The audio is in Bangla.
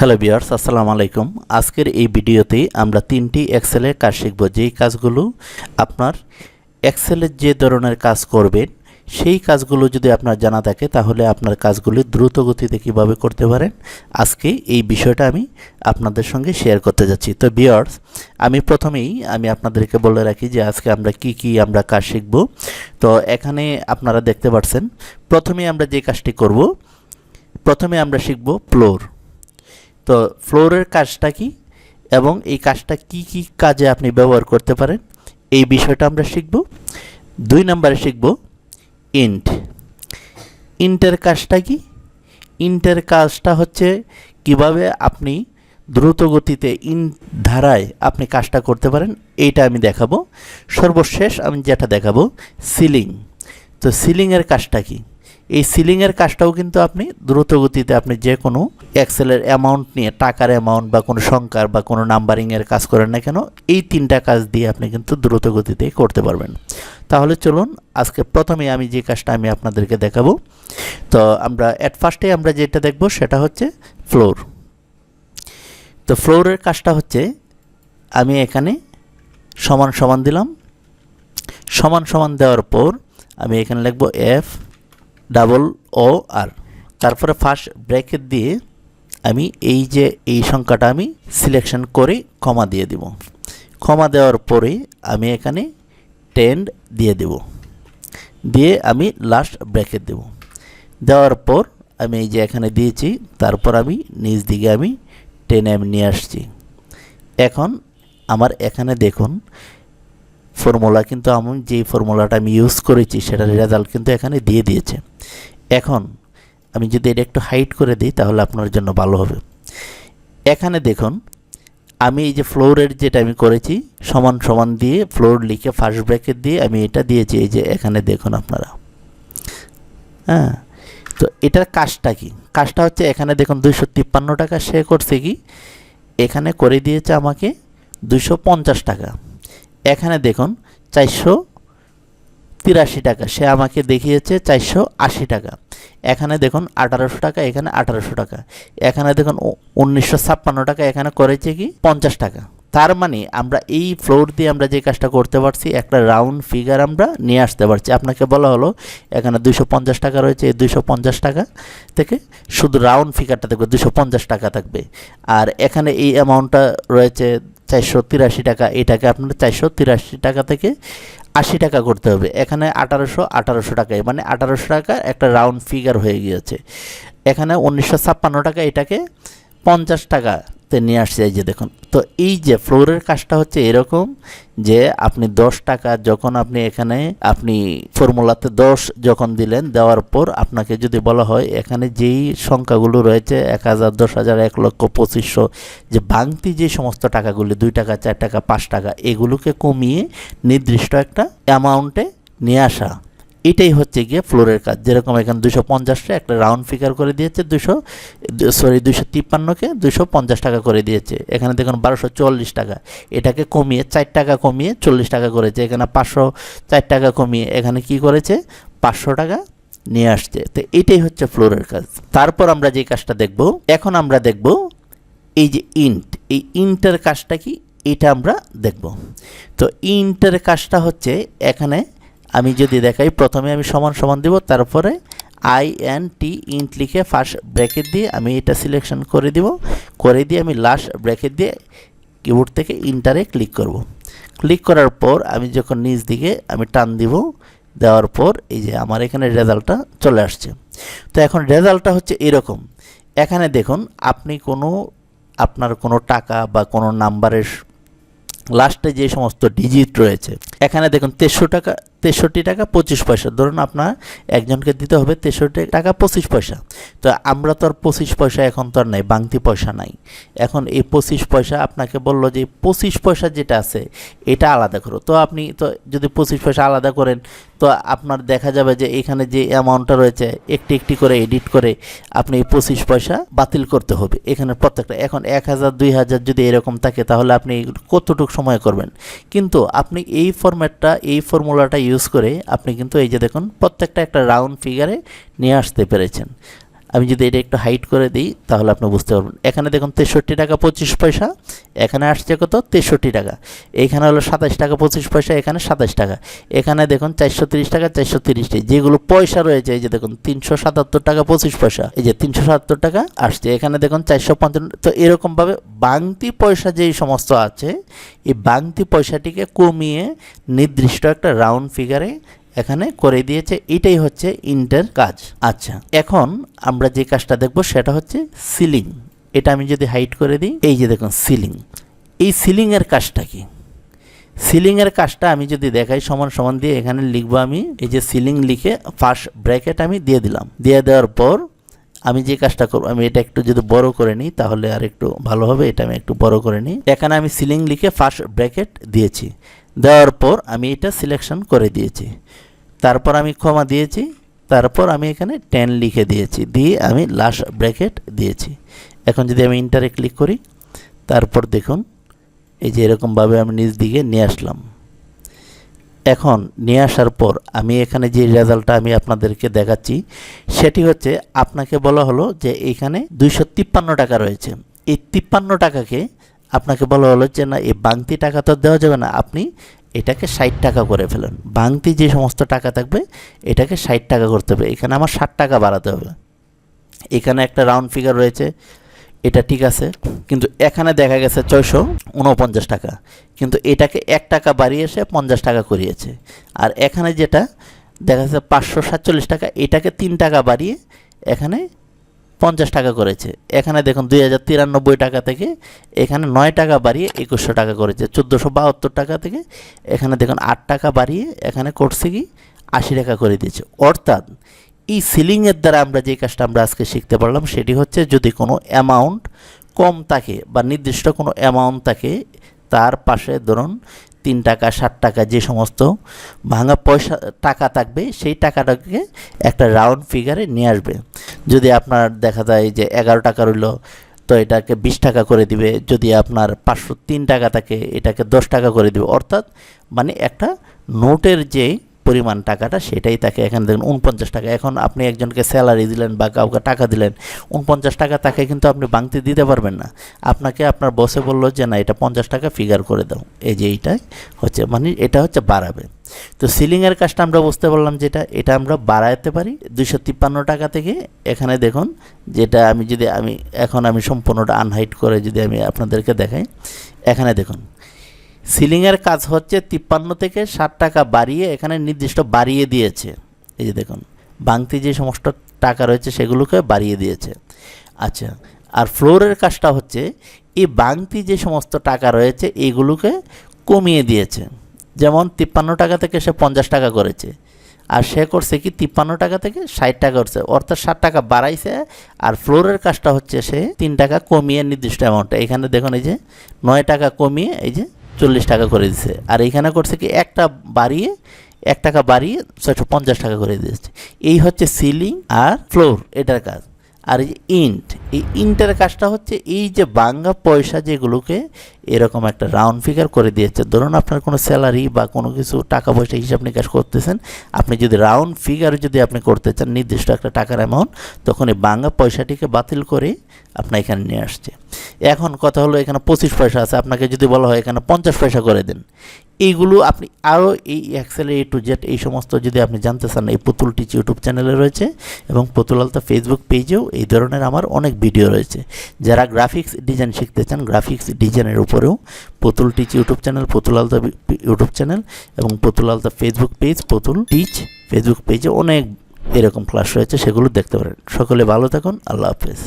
হ্যালো ভিউয়ার্স, আসসালামু আলাইকুম। আজকের এই ভিডিওতে আমরা তিনটি এক্সেলের কাজ শিখব। যেই কাজগুলো আপনার এক্সেলের যে ধরনের কাজ করবেন সেই কাজগুলো যদি আপনার জানা থাকে তাহলে আপনার কাজগুলি দ্রুত গতিতে কীভাবে করতে পারেন আজকে এই বিষয়টা আমি আপনাদের সঙ্গে শেয়ার করতে যাচ্ছি। তো ভিউয়ার্স, আমি প্রথমেই আপনাদেরকে বলে রাখি যে আজকে আমরা কি আমরা কাজ শিখব। তো এখানে আপনারা দেখতে পাচ্ছেন প্রথমে আমরা যে কাজটি করব, প্রথমে আমরা শিখব ফ্লোর। তো ফ্লোরের কাজটা কি এবং এই কাজটা কি কাজে আপনি ব্যবহার করতে পারেন এই বিষয়টা আমরা শিখব। 2 নম্বরে শিখব ইন্ট। ইন্টের কাজটা কি? ইন্টের কাজটা হচ্ছে কিভাবে আপনি দ্রুত গতিতে ইন্ট ধারায় আপনি কাজটা করতে পারেন এইটা আমি দেখাবো। সর্বশেষ আমি যেটা দেখাবো সিলিং। তো সিলিংয়ের কাজটা কি? এই সিলিংয়ের কাজটাও কিন্তু আপনি দ্রুত গতিতে আপনি যে কোনো এক্সেলের অ্যামাউন্ট নিয়ে টাকার অ্যামাউন্ট বা কোনো সংখ্যার বা কোনো নাম্বারিংয়ের কাজ করেন না কেন এই 3টা কাজ দিয়ে আপনি কিন্তু দ্রুত গতিতে করতে পারবেন। তাহলে চলুন আজকে প্রথমে আমি যে কাজটা আমি আপনাদেরকে দেখাবো। তো আমরা অ্যাট ফার্স্টে আমরা যেটা দেখব সেটা হচ্ছে ফ্লোর। তো ফ্লোরের কাজটা হচ্ছে আমি এখানে সমান সমান দিলাম। সমান সমান দেওয়ার পর আমি এখানে লিখব FOOR, তারপরে ফার্স্ট ব্র্যাকেট দিয়ে আমি এই সংখ্যাটা আমি সিলেকশন করে কমা দিয়ে দেব। কমা দেওয়ার পরে আমি এখানে 10 দিয়ে দেব, দিয়ে আমি লাস্ট ব্র্যাকেট দেব। দেওয়ার পর আমি এই যে এখানে দিয়েছি, তারপর আমি নিচ দিকে আমি 10 আমি নিয়ে আসছি। এখন আমার এখানে দেখুন ফর্মুলা কিন্তু আমি যেই ফর্মুলাটা আমি ইউজ করেছি সেটার রেজাল্ট কিন্তু এখানে দিয়ে দিয়েছে। এখন আমি যদি এটা একটু হাইড করে দিই তাহলে আপনার জন্য ভালো হবে। এখানে দেখুন আমি এই যে ফ্লোরের যেটা আমি করেছি সমান সমান দিয়ে ফ্লোর লিখে ফার্স্ট ব্র্যাকেট দিয়ে আমি এটা দিয়েছি। এই যে এখানে দেখুন আপনারা, হ্যাঁ। তো এটার কাজটা কি? কাজটা হচ্ছে এখানে দেখুন 253 টাকা সে করছে কি, এখানে করে দিয়েছে আমাকে 250 টাকা। এখানে দেখুন 483 টাকা সে আমাকে দেখিয়েছে 480 টাকা। এখানে দেখুন 1800 টাকা, এখানে 1800 টাকা। এখানে দেখুন 1956 টাকা, এখানে করেছে কি 50 টাকা। তার মানে আমরা এই ফ্লোর দিয়ে আমরা যে কাজটা করতে পারছি একটা রাউন্ড ফিগার আমরা নিয়ে আসতে পারছি। আপনাকে বলা হলো এখানে 250 টাকা রয়েছে, এই 250 টাকা থেকে শুধু রাউন্ড ফিগারটা থাকবে 250 টাকা থাকবে। আর এখানে এই অ্যামাউন্টটা রয়েছে 483 টাকা, এটাকে আপনার 483 টাকা থেকে 80 টাকা করতে হবে। এখানে 1800 টাকায় মানে 1800 টাকা একটা রাউন্ড ফিগার হয়ে গিয়েছে। এখানে 1956 টাকা, এটাকে 50 টাকাতে নিয়ে আসছে। এই যে দেখুন, তো এই যে ফ্লোরের কাজটা হচ্ছে এরকম যে আপনি 10 টাকা যখন আপনি এখানে আপনি ফর্মুলাতে 10 যখন দিলেন, দেওয়ার পর আপনাকে যদি বলা হয় এখানে যেই সংখ্যাগুলো রয়েছে 1000, 10,000, 1,25,000 যে ভাঙতি যে সমস্ত টাকাগুলি 2 টাকা, 4 টাকা, 5 টাকা এগুলোকে কমিয়ে নির্দিষ্ট একটা অ্যামাউন্টে নিয়ে আসা, এটাই হচ্ছে গিয়ে ফ্লোরের কাজ। যেরকম এখানে 250টা একটা রাউন্ড ফিগার করে দিয়েছে, 253কে 250 টাকা করে দিয়েছে। এখানে দেখুন 1240 টাকা, এটাকে কমিয়ে 4 টাকা কমিয়ে 40 টাকা করেছে। এখানে 504 টাকা কমিয়ে এখানে কি করেছে 500 টাকা নিয়ে আসছে। তো এটাই হচ্ছে ফ্লোরের কাজ। তারপর আমরা যে কাজটা দেখব, এখন আমরা দেখব এই যে ইন্ট। এই ইন্টের কাজটা কি এটা আমরা দেখব। তো ইন্টের কাজটা হচ্ছে এখানে আমি যদি দেখাই, প্রথমে আমি সমান সমান দেব, তারপরে INT ইন্ট লিখে ফার্স্ট ব্র্যাকেট দিয়ে আমি এটা সিলেকশন করে দিব, করে দিয়ে আমি লাস্ট ব্র্যাকেট দিয়ে কিবোর্ড থেকে ইন্টারে ক্লিক করব। ক্লিক করার পর আমি যখন নিচ দিকে আমি টান দিব, দেওয়ার পর এই যে আমার এখানে রেজাল্টটা চলে আসছে। তো এখন রেজাল্টটা হচ্ছে এরকম। এখানে দেখুন আপনি আপনার কোনো টাকা বা কোনো নাম্বারের লাস্টে যে সমস্ত ডিজিট রয়েছে, এখানে দেখুন 63 টাকা 25 পয়সা। ধরুন আপনার একজনকে দিতে হবে 63 টাকা 25 পয়সা। তো আমরা তো আর 25 পয়সা এখন তো আর নাই, বাংতি পয়সা নাই। এখন এই 25 পয়সা আপনাকে বললো যে 25 পয়সা যেটা আছে এটা আলাদা করো। তো আপনি তো যদি 25 পয়সা আলাদা করেন তো আপনার দেখা যাবে যে এখানে যে অ্যামাউন্টটা রয়েছে একটি একটি করে এডিট করে আপনি 25 পয়সা বাতিল করতে হবে এখানে প্রত্যেকটা। এখন 1000, 2000 যদি এরকম থাকে তাহলে আপনি কতটুকু সময় করবেন? কিন্তু আপনি এই ফরম্যাটটা, এই ফর্মুলাটা ইউজ করে আপনি কিন্তু এই যে দেখুন প্রত্যেকটা একটা রাউন্ড ফিগারে নিয়ে আসতে পেরেছেন। আমি যদি এটা একটু হাইট করে দিই তাহলে আপনি বুঝতে পারবেন। এখানে দেখুন 63 টাকা 25 পয়সা, এখানে আসছে কত 63 টাকা, এইখানে হলো 27 টাকা 25 পয়সা, এখানে 27 টাকা, এখানে দেখুন 430 টাকা 430, যেগুলো পয়সা রয়েছে এই যে দেখুন 377 টাকা 25 পয়সা, এই যে 377 টাকা আসছে, এখানে দেখুন 455। তো এরকমভাবে বাংতি পয়সা যেই সমস্ত আছে এই বাংতি পয়সাটিকে কমিয়ে নির্দিষ্ট একটা রাউন্ড ফিগারে এখানে করে দিয়েছে। এটাই হচ্ছে ইন্টের কাজ। আচ্ছা, এখন আমরা যে কাজটা দেখব সেটা হচ্ছে সিলিং। এটা আমি যদি হাইট করে দিই, এই যে দেখুন সিলিং, এই সিলিংয়ের কাজটা কি? সিলিংয়ের কাজটা আমি যদি দেখাই সমান সমান দিয়ে এখানে লিখবো আমি, এই যে সিলিং লিখে ফার্স্ট ব্র্যাকেট আমি দিয়ে দিলাম। দিয়ে দেওয়ার পর আমি যে কাজটা করব, আমি এটা একটু যদি বড় করে নিই তাহলে আর একটু ভালো হবে। এটা আমি একটু বড় করে নিই। এখানে আমি সিলিং লিখে ফার্স্ট ব্র্যাকেট দিয়েছি, দেওয়ার পর আমি এটা সিলেকশন করে দিয়েছি, তারপর আমি কমা দিয়েছি, তারপর আমি এখানে 10 লিখে দিয়েছি, দিয়ে আমি লাস্ট ব্র্যাকেট দিয়েছি। এখন যদি আমি ইন্টারে ক্লিক করি, তারপর দেখুন এই যে এরকমভাবে আমি নিচ দিকে নিয়ে আসলাম। এখন নিয়ে আসার পর আমি এখানে যে রেজাল্টটা আমি আপনাদেরকে দেখাচ্ছি সেটি হচ্ছে, আপনাকে বলা হলো যে এইখানে 253 টাকা রয়েছে। এই 53 টাকাকে আপনাকে বলা হলো যে না, এই বাংতি টাকা তো দেওয়া যাবে না, আপনি এটাকে 60 টাকা করে ফেলেন। বাংতি যে সমস্ত টাকা থাকবে এটাকে 60 টাকা করতে হবে। এখানে আমার 60 টাকা বাড়াতে হবে। এখানে একটা রাউন্ড ফিগার রয়েছে, এটা ঠিক আছে, কিন্তু এখানে দেখা গেছে 449 টাকা, কিন্তু এটাকে 1 টাকা বাড়িয়ে এসে 50 টাকা করিয়েছে। আর এখানে যেটা দেখা যাচ্ছে 547 টাকা, এটাকে 3 টাকা বাড়িয়ে এখানে 50 টাকা করেছে। এখানে দেখুন 2093 টাকা থেকে এখানে 9 টাকা বাড়িয়ে 2100 টাকা করেছে। 1472 টাকা থেকে এখানে দেখুন 8 টাকা বাড়িয়ে এখানে করছে কি 80 টাকা করে দিয়েছে। অর্থাৎ এই সিলিংয়ের দ্বারা আমরা যে কাজটা আমরা আজকে শিখতে পারলাম সেটি হচ্ছে, যদি কোনো অ্যামাউন্ট কম থাকে বা নির্দিষ্ট কোনো অ্যামাউন্ট থাকে, তার পাশে ধরুন 3 টাকা 60 টাকা যে সমস্ত ভাঙা পয়সা টাকা থাকবে সেই টাকাটাকে একটা রাউন্ড ফিগারে নিয়ে আসবে। যদি আপনার দেখা যায় যে 11 টাকা রইল, তো এটাকে 20 টাকা করে দিবে। যদি আপনার 503 টাকা থাকে এটাকে 10 টাকা করে দিবে। অর্থাৎ মানে একটা নোটের যে পরিমাণ টাকাটা সেটাই তাকে এখানে দেখুন 49 টাকা। এখন আপনি একজনকে স্যালারি দিলেন বা কাউকে টাকা দিলেন, 49 টাকা তাকে কিন্তু আপনি বাংতি দিতে পারবেন না। আপনাকে আপনার বসে বললো যে না, এটা 50 টাকা ফিগার করে দাও। এই যে এইটাই হচ্ছে, মানে এটা হচ্ছে বাড়াবে। তো সিলিংয়ের কাজটা আমরা বুঝতে পারলাম, যেটা এটা আমরা বাড়াতে পারি 253 টাকা থেকে। এখানে দেখুন যেটা আমি যদি এখন আমি সম্পূর্ণটা আনহাইট করে যদি আমি আপনাদেরকে দেখাই, এখানে দেখুন সিলিংয়ের কাজ হচ্ছে 53 থেকে 60 টাকা বাড়িয়ে এখানে নির্দিষ্ট বাড়িয়ে দিয়েছে। এই যে দেখুন বাংতি যে সমস্ত টাকা রয়েছে সেগুলোকে বাড়িয়ে দিয়েছে। আচ্ছা, আর ফ্লোরের কাজটা হচ্ছে এই বাংতি যে সমস্ত টাকা রয়েছে এইগুলোকে কমিয়ে দিয়েছে। যেমন 53 টাকা থেকে সে 50 টাকা করেছে, আর সে করছে কি 53 টাকা থেকে 60 টাকা করছে, অর্থাৎ 60 টাকা বাড়াইছে। আর ফ্লোরের কাজটা হচ্ছে সে 3 টাকা কমিয়ে নির্দিষ্ট অ্যামাউন্টটা, এখানে দেখুন এই যে 9 টাকা কমিয়ে এই যে 40 টাকা করে দিচ্ছে। আর এইখানে করছে কি 1 টাকা বাড়িয়ে 650 টাকা করে দিয়েছে। এই হচ্ছে সিলিং আর ফ্লোর এটার কাজ। আর এই যে এই ইন্টের কাজটা হচ্ছে এই যে বাংলা পয়সা যেগুলোকে এরকম একটা রাউন্ড ফিগার করে দিয়েছে। ধরুন আপনার কোনো স্যালারি বা কোনো কিছু টাকা পয়সা হিসাব নিকাশ করতেছেন, আপনি যদি রাউন্ড ফিগার যদি আপনি করতে চান নির্দিষ্ট একটা টাকার অ্যামাউন্ট, তখন এই বাংলা পয়সাটিকে বাতিল করে আপনার এখানে নিয়ে আসছে। এখন কথা হলো এখানে 25 পয়সা আছে, আপনাকে যদি বলা হয় এখানে 50 পয়সা করে দেন, এইগুলো আপনি আরও এই এক্সেলে A to Z এই সমস্ত যদি আপনি জানতে চান, এই পুতুল টিচ ইউটিউব চ্যানেলে রয়েছে এবং পুতুল আলতা ফেসবুক পেজেও এই ধরনের আমার অনেক ভিডিও রয়েছে। যারা গ্রাফিক্স ডিজাইন শিখতে চান, গ্রাফিক্স ডিজাইনের উপরেও পুতুল টিচ ইউটিউব চ্যানেল, পুতুল আলতা ইউটিউব চ্যানেল এবং পুতুল আলতা ফেসবুক পেজ, পুতুল টিচ ফেসবুক পেজে অনেক এরকম ক্লাস রয়েছে, সেগুলো দেখতে পারেন। সকলে ভালো থাকুন, আল্লাহ হাফেজ।